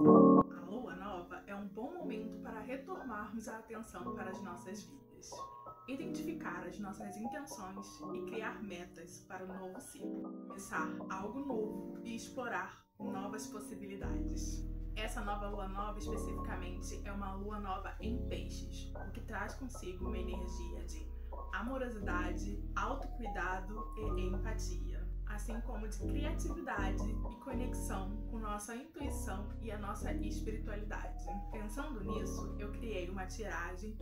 A lua nova é um bom momento para retomarmos a atenção para as nossas vidas, identificar as nossas intenções e criar metas para o novo ciclo, começar algo novo e explorar novas possibilidades. Essa nova lua nova especificamente é uma lua nova em peixes, o que traz consigo uma energia de amorosidade, autocuidado e empatia, assim como de criatividade e conexão com nossa intuição e a nossa espiritualidade. Pensando nisso, eu criei uma tiragem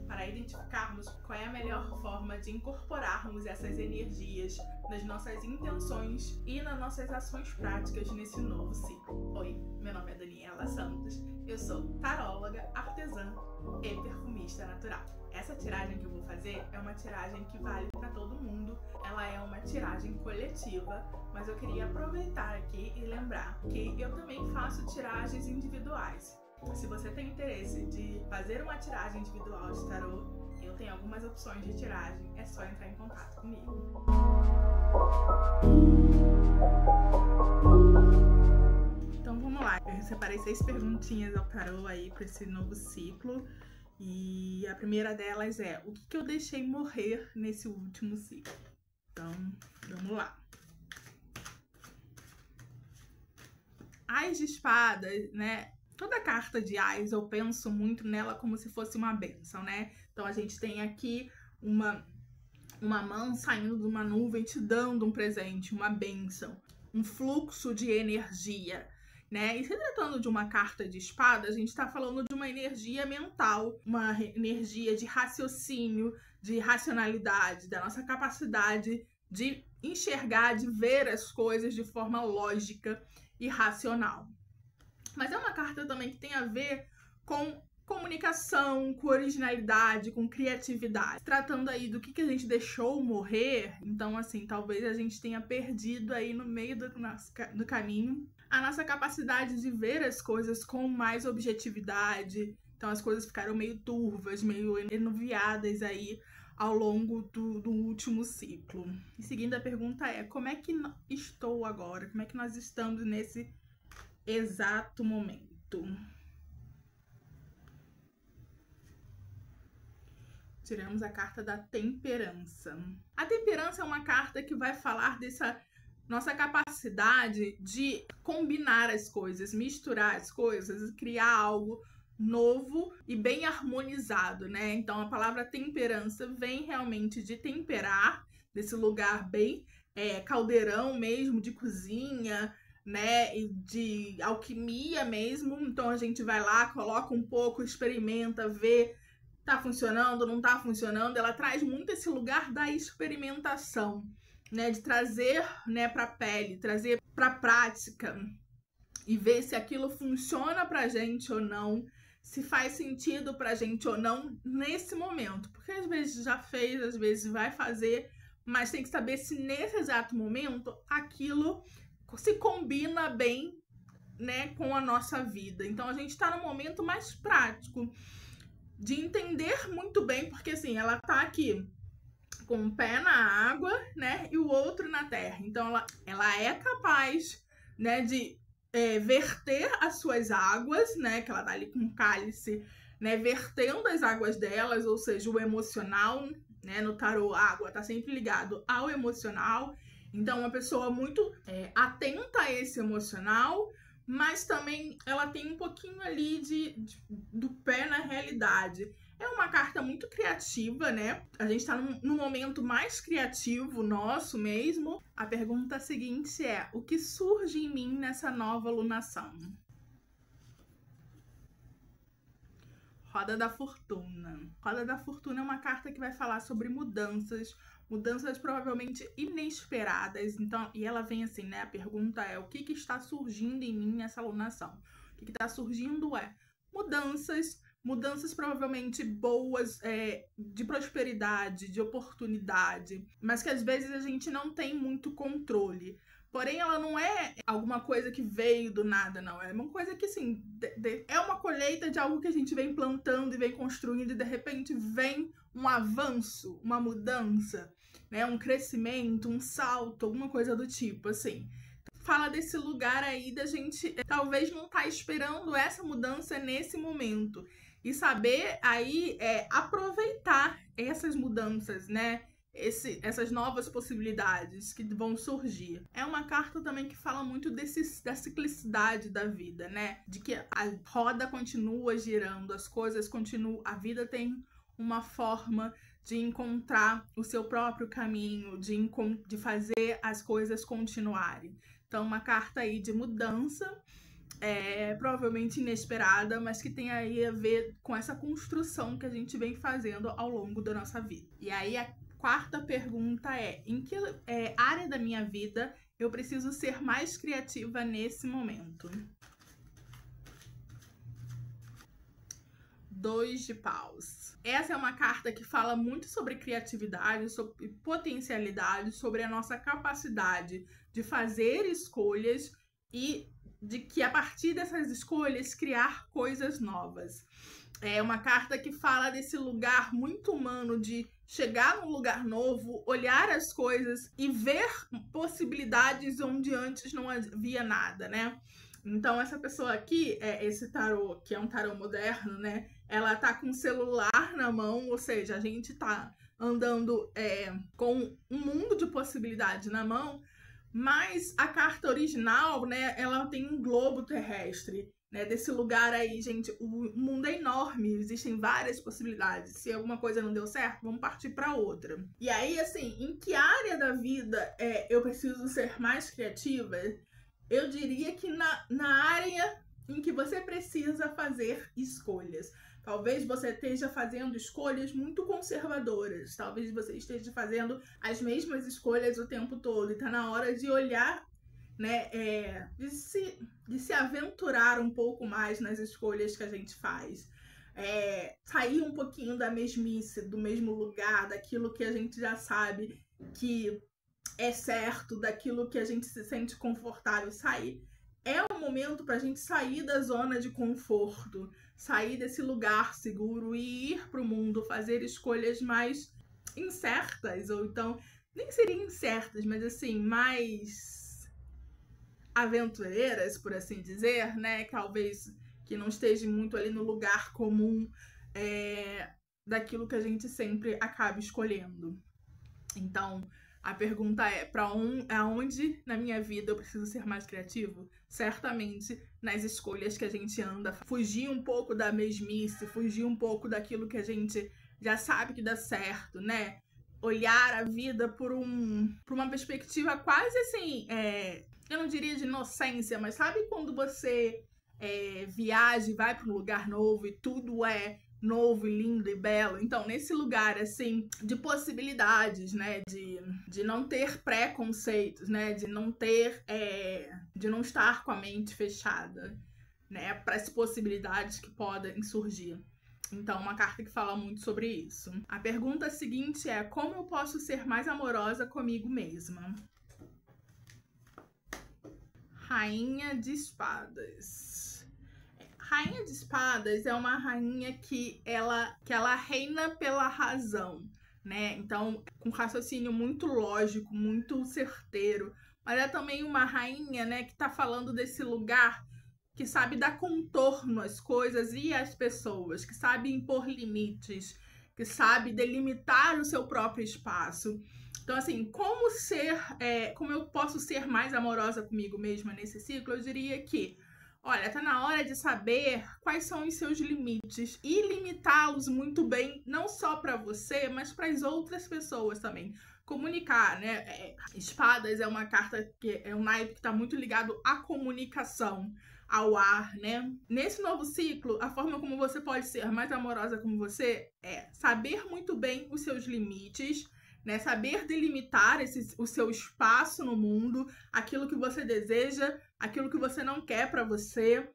para identificarmos qual é a melhor forma de incorporarmos essas energias nas nossas intenções e nas nossas ações práticas nesse novo ciclo. Oi, meu nome é Daniela Santos, eu sou taróloga, artesã e perfumista natural. Essa tiragem que eu vou fazer é uma tiragem que vale para todo mundo, ela é uma tiragem coletiva, mas eu queria aproveitar aqui e lembrar que eu também faço tiragens individuais. Se você tem interesse de fazer uma tiragem individual de tarô, eu tenho algumas opções de tiragem, é só entrar em contato comigo. Então vamos lá, eu separei 6 perguntinhas ao tarô aí para esse novo ciclo. E a primeira delas é: o que eu deixei morrer nesse último ciclo? Então, vamos lá. Ás de espadas, né? Toda carta de Ás eu penso muito nela como se fosse uma bênção, né? Então a gente tem aqui uma mão saindo de uma nuvem te dando um presente, uma bênção, um fluxo de energia, né? E se tratando de uma carta de espada, a gente está falando de uma energia mental, uma energia de raciocínio, de racionalidade, da nossa capacidade de enxergar, de ver as coisas de forma lógica e racional. Mas é uma carta também que tem a ver com comunicação, com originalidade, com criatividade. Tratando aí do que a gente deixou morrer, então assim, talvez a gente tenha perdido aí no meio do caminho a nossa capacidade de ver as coisas com mais objetividade. Então as coisas ficaram meio turvas, meio enuviadas aí ao longo do último ciclo. E seguindo a pergunta é: como é que estou agora? Como é que nós estamos nesse exato momento? Tiramos a carta da temperança. A temperança é uma carta que vai falar dessa nossa capacidade de combinar as coisas, misturar as coisas e criar algo novo e bem harmonizado, né? Então a palavra temperança vem realmente de temperar, desse lugar bem caldeirão mesmo, de cozinha, né? E de alquimia mesmo. Então a gente vai lá, coloca um pouco, experimenta, vê, tá funcionando, não tá funcionando. Ela traz muito esse lugar da experimentação, né, de trazer, né, para a pele, trazer para a prática e ver se aquilo funciona pra gente ou não, se faz sentido pra gente ou não nesse momento, porque às vezes já fez, às vezes vai fazer, mas tem que saber se nesse exato momento aquilo se combina bem, né, com a nossa vida. Então a gente tá num momento mais prático de entender muito bem, porque assim, ela tá aqui com um pé na água, né, e o outro na terra. Então ela é capaz, né, de verter as suas águas, né, que ela tá ali com um cálice, né, vertendo as águas delas, ou seja, o emocional, né, no tarô a água tá sempre ligado ao emocional. Então uma pessoa muito atenta a esse emocional, mas também ela tem um pouquinho ali do pé na realidade. É uma carta muito criativa, né? A gente tá num momento mais criativo nosso mesmo. A pergunta seguinte é: o que surge em mim nessa nova lunação? Roda da Fortuna. Roda da Fortuna é uma carta que vai falar sobre mudanças, mudanças provavelmente inesperadas. Então, e ela vem assim, né? A pergunta é: o que está surgindo em mim nessa lunação? O que está surgindo é mudanças provavelmente boas, de prosperidade, de oportunidade, mas que às vezes a gente não tem muito controle. Porém, ela não é alguma coisa que veio do nada, não. É uma coisa que, assim, é uma colheita de algo que a gente vem plantando e vem construindo, e de repente vem um avanço, uma mudança, né? Um crescimento, um salto, alguma coisa do tipo, assim. fala desse lugar aí da gente talvez não estar esperando essa mudança nesse momento. E saber aí aproveitar essas mudanças, né? Essas novas possibilidades que vão surgir. É uma carta também que fala muito da ciclicidade da vida, né? De que a roda continua girando, as coisas continuam, a vida tem uma forma de encontrar o seu próprio caminho, de fazer as coisas continuarem. Então, uma carta aí de mudança, provavelmente inesperada, mas que tem aí a ver com essa construção que a gente vem fazendo ao longo da nossa vida. E aí, a quarta pergunta é: em que área da minha vida eu preciso ser mais criativa nesse momento? 2 de paus. Essa é uma carta que fala muito sobre criatividade, sobre potencialidade, sobre a nossa capacidade de fazer escolhas e de que a partir dessas escolhas criar coisas novas. É uma carta que fala desse lugar muito humano de chegar num lugar novo, olhar as coisas e ver possibilidades onde antes não havia nada, né? Então, essa pessoa aqui, esse tarô, que é um tarô moderno, né? Ela tá com o celular na mão, ou seja, a gente tá andando com um mundo de possibilidades na mão, mas a carta original, né? Ela tem um globo terrestre, né? Desse lugar aí, gente, o mundo é enorme, existem várias possibilidades. Se alguma coisa não deu certo, vamos partir para outra. E aí, assim, em que área da vida eu preciso ser mais criativa? Eu diria que na área em que você precisa fazer escolhas. Talvez você esteja fazendo escolhas muito conservadoras. Talvez você esteja fazendo as mesmas escolhas o tempo todo. E tá na hora de olhar, né? De se aventurar um pouco mais nas escolhas que a gente faz. Sair um pouquinho da mesmice, do mesmo lugar, daquilo que a gente já sabe que é certo, daquilo que a gente se sente confortável. Sair é um momento para a gente sair da zona de conforto, sair desse lugar seguro e ir para o mundo, fazer escolhas mais incertas, ou então, nem seriam incertas, mas assim, mais aventureiras, por assim dizer, né? Talvez que não esteja muito ali no lugar comum daquilo que a gente sempre acaba escolhendo. Então, a pergunta é: aonde na minha vida eu preciso ser mais criativo? Certamente nas escolhas que a gente anda. Fugir um pouco da mesmice, fugir um pouco daquilo que a gente já sabe que dá certo, né? Olhar a vida por uma perspectiva quase assim, eu não diria de inocência, mas sabe quando você viaja e vai para um lugar novo e tudo é novo, lindo e belo? Então, nesse lugar, assim, de possibilidades, né, de não ter preconceitos, né, de não estar com a mente fechada, né, para as possibilidades que podem surgir. Então, uma carta que fala muito sobre isso. A pergunta seguinte é: como eu posso ser mais amorosa comigo mesma? Rainha de Espadas. Rainha de Espadas é uma rainha que ela reina pela razão, né? Então, com raciocínio muito lógico, muito certeiro. Mas é também uma rainha, né, que tá falando desse lugar que sabe dar contorno às coisas e às pessoas, que sabe impor limites, que sabe delimitar o seu próprio espaço. Então, assim, como eu posso ser mais amorosa comigo mesma nesse ciclo? Eu diria que, olha, tá na hora de saber quais são os seus limites e limitá-los muito bem, não só para você, mas para as outras pessoas também. Comunicar, né? Espadas é uma carta que é um naipe que está muito ligado à comunicação, ao ar, né? Nesse novo ciclo, a forma como você pode ser mais amorosa com você é saber muito bem os seus limites, né? Saber delimitar o seu espaço no mundo, aquilo que você deseja, aquilo que você não quer para você,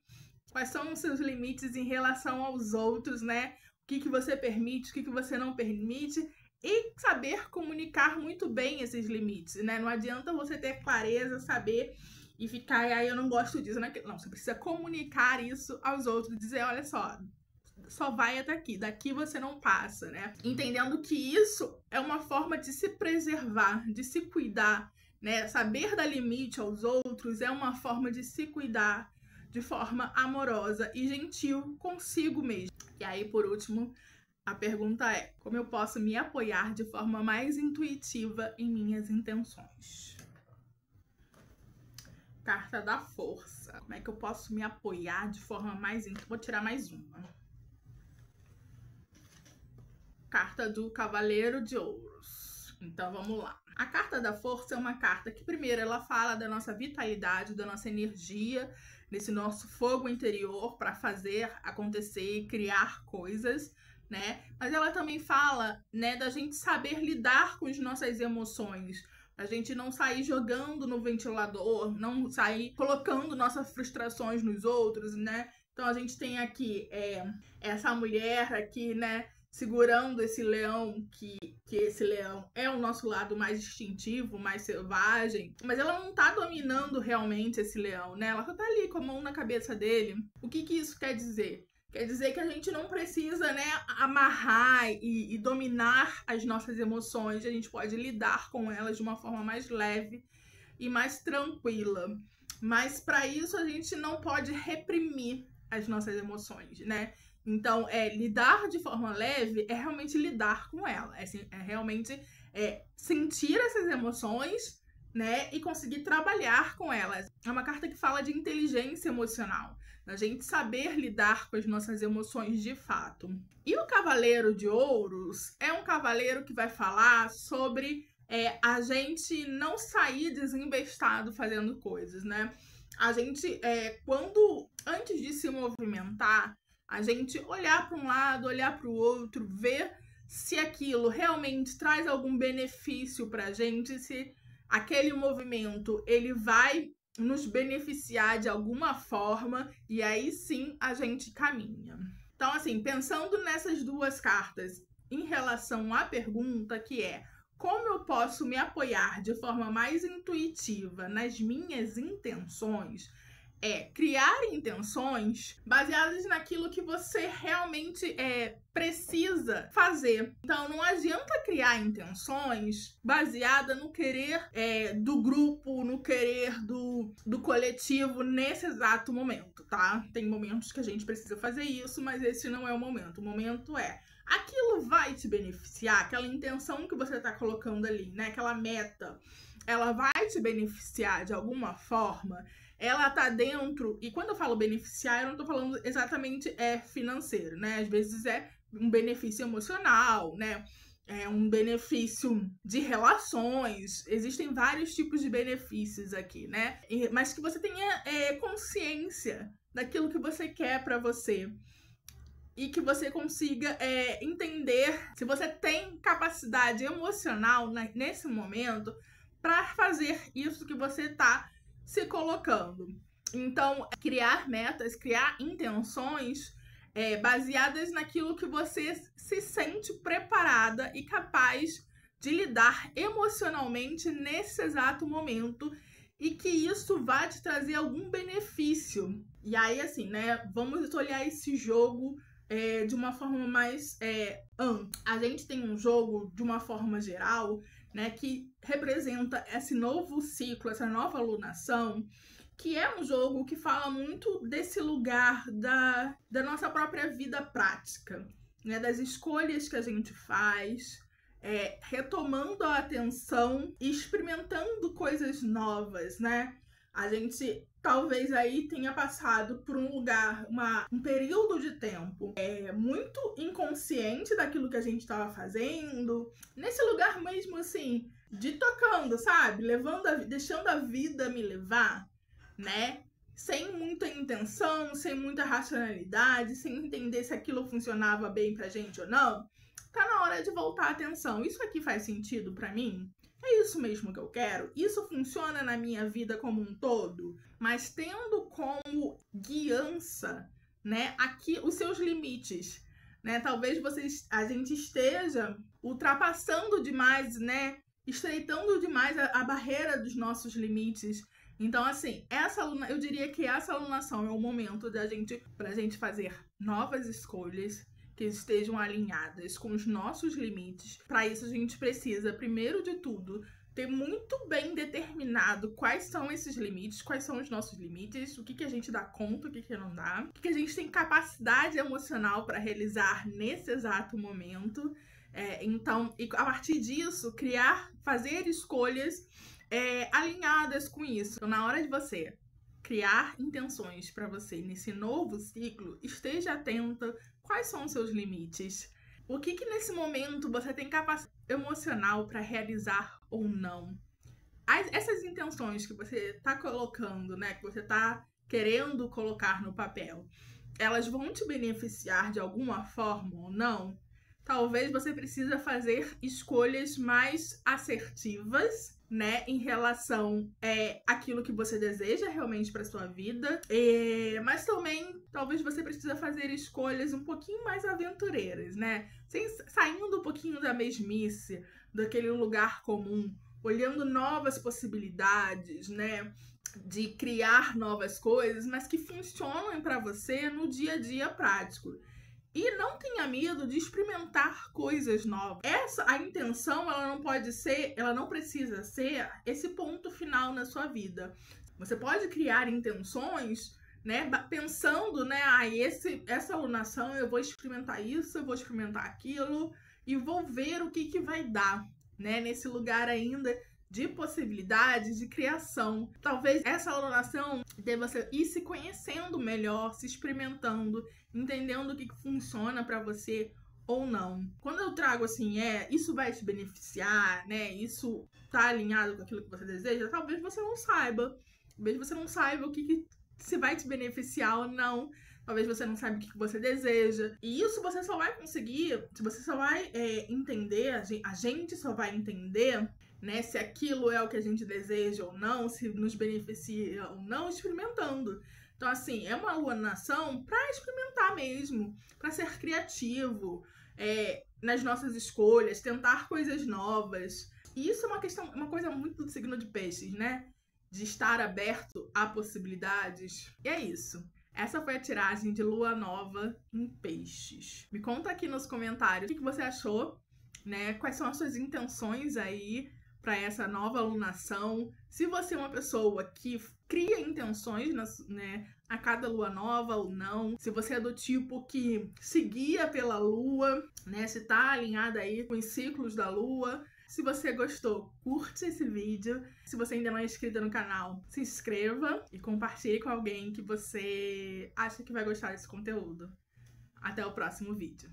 quais são os seus limites em relação aos outros, né? O que você permite, o que você não permite, e saber comunicar muito bem esses limites, né? Não adianta você ter clareza, saber e ficar, aí eu não gosto disso, né? Não, você precisa comunicar isso aos outros, dizer, olha só vai até aqui, daqui você não passa, né? Entendendo que isso é uma forma de se preservar, de se cuidar, né? Saber dar limite aos outros é uma forma de se cuidar de forma amorosa e gentil consigo mesmo. E aí, por último, a pergunta é: como eu posso me apoiar de forma mais intuitiva em minhas intenções? Carta da Força. Como é que eu posso me apoiar de forma mais... Vou tirar mais uma. Carta do Cavaleiro de Ouros. Então, vamos lá. A Carta da Força é uma carta que, primeiro, ela fala da nossa vitalidade, da nossa energia, desse nosso fogo interior para fazer acontecer e criar coisas, né? Mas ela também fala, né, da gente saber lidar com as nossas emoções, a gente não sair jogando no ventilador, não sair colocando nossas frustrações nos outros, né? Então a gente tem aqui essa mulher aqui, né, segurando esse leão, que esse leão é o nosso lado mais instintivo, mais selvagem, mas ela não tá dominando realmente esse leão, né? Ela só tá ali com a mão na cabeça dele. O que isso quer dizer? Quer dizer que a gente não precisa, né, amarrar e dominar as nossas emoções, a gente pode lidar com elas de uma forma mais leve e mais tranquila. Mas para isso a gente não pode reprimir as nossas emoções, né? Então, lidar de forma leve é realmente lidar com ela, é realmente sentir essas emoções, né, e conseguir trabalhar com elas. É uma carta que fala de inteligência emocional, da gente saber lidar com as nossas emoções de fato. E o Cavaleiro de Ouros é um cavaleiro que vai falar sobre a gente não sair desembestado fazendo coisas, né? A gente, antes de se movimentar, a gente olhar para um lado, olhar para o outro, ver se aquilo realmente traz algum benefício para a gente, se aquele movimento ele vai nos beneficiar de alguma forma, e aí sim a gente caminha. Então, assim, pensando nessas duas cartas em relação à pergunta, que é: como eu posso me apoiar de forma mais intuitiva nas minhas intenções? Criar intenções baseadas naquilo que você realmente precisa fazer. Então, não adianta criar intenções baseada no querer do grupo, no querer do coletivo nesse exato momento, tá? Tem momentos que a gente precisa fazer isso, mas esse não é o momento. O momento aquilo vai te beneficiar, aquela intenção que você tá colocando ali, né? Aquela meta, ela vai te beneficiar de alguma forma. Ela tá dentro, e quando eu falo beneficiar, eu não tô falando exatamente financeiro, né? Às vezes é um benefício emocional, né? É um benefício de relações. Existem vários tipos de benefícios aqui, né? Mas que você tenha consciência daquilo que você quer pra você. E que você consiga entender se você tem capacidade emocional nesse momento para fazer isso que você tá se colocando. Então, criar metas, criar intenções baseadas naquilo que você se sente preparada e capaz de lidar emocionalmente nesse exato momento, e que isso vai te trazer algum benefício. E aí, assim, né, vamos olhar esse jogo de uma forma mais ampla. A gente tem um jogo, de uma forma geral, né, que representa esse novo ciclo, essa nova alunação, que é um jogo que fala muito desse lugar da nossa própria vida prática, né, das escolhas que a gente faz, retomando a atenção e experimentando coisas novas, né? A gente talvez aí tenha passado por um lugar, um período de tempo muito inconsciente daquilo que a gente estava fazendo, nesse lugar mesmo assim, de tocando, sabe? Deixando a vida me levar, né? Sem muita intenção, sem muita racionalidade, sem entender se aquilo funcionava bem pra gente ou não. Tá na hora de voltar a atenção. Isso aqui faz sentido pra mim? É isso mesmo que eu quero? Isso funciona na minha vida como um todo? Mas tendo como guiança, né, aqui os seus limites, né? Talvez a gente esteja ultrapassando demais, né, estreitando demais a barreira dos nossos limites. Então, assim, eu diria que essa alunação é o momento pra gente fazer novas escolhas que estejam alinhadas com os nossos limites. Para isso, a gente precisa, primeiro de tudo, ter muito bem determinado quais são esses limites, quais são os nossos limites, o que a gente dá conta, o que não dá, o que a gente tem capacidade emocional para realizar nesse exato momento. Então, e a partir disso, fazer escolhas alinhadas com isso. Então, na hora de você criar intenções para você nesse novo ciclo, esteja atento quais são os seus limites. O que nesse momento você tem capacidade emocional para realizar ou não. Essas intenções que você está colocando, né, que você está querendo colocar no papel, elas vão te beneficiar de alguma forma ou não? Talvez você precisa fazer escolhas mais assertivas, né, em relação àquilo que você deseja realmente para sua vida, mas também talvez você precisa fazer escolhas um pouquinho mais aventureiras, né, saindo um pouquinho da mesmice, daquele lugar comum, olhando novas possibilidades, né, de criar novas coisas, mas que funcionam para você no dia a dia prático. E não tenha medo de experimentar coisas novas. A intenção, ela não precisa ser esse ponto final na sua vida. Você pode criar intenções, né, pensando, né, essa alunação eu vou experimentar isso, eu vou experimentar aquilo e vou ver o que vai dar, né, nesse lugar ainda de possibilidades de criação. Talvez essa alunação deva você ir se conhecendo melhor, se experimentando, entendendo o que funciona para você ou não. Quando eu trago assim, isso vai te beneficiar, né? Isso tá alinhado com aquilo que você deseja, talvez você não saiba. Talvez você não saiba o que se vai te beneficiar ou não. Talvez você não saiba o que você deseja. E isso você só vai conseguir, você só vai entender, a gente só vai entender, né, se aquilo é o que a gente deseja ou não, se nos beneficia ou não, experimentando. Então, assim, é uma alunação para experimentar mesmo, para ser criativo nas nossas escolhas, tentar coisas novas. E isso é uma coisa muito do signo de peixes, né? De estar aberto a possibilidades. E é isso. Essa foi a tiragem de lua nova em peixes. Me conta aqui nos comentários o que você achou, né? Quais são as suas intenções aí para essa nova alunação. Se você é uma pessoa que cria intenções, né, a cada lua nova ou não. Se você é do tipo que se guia pela lua, né, se tá alinhada aí com os ciclos da lua. Se você gostou, curte esse vídeo. Se você ainda não é inscrito no canal, se inscreva e compartilhe com alguém que você acha que vai gostar desse conteúdo. Até o próximo vídeo.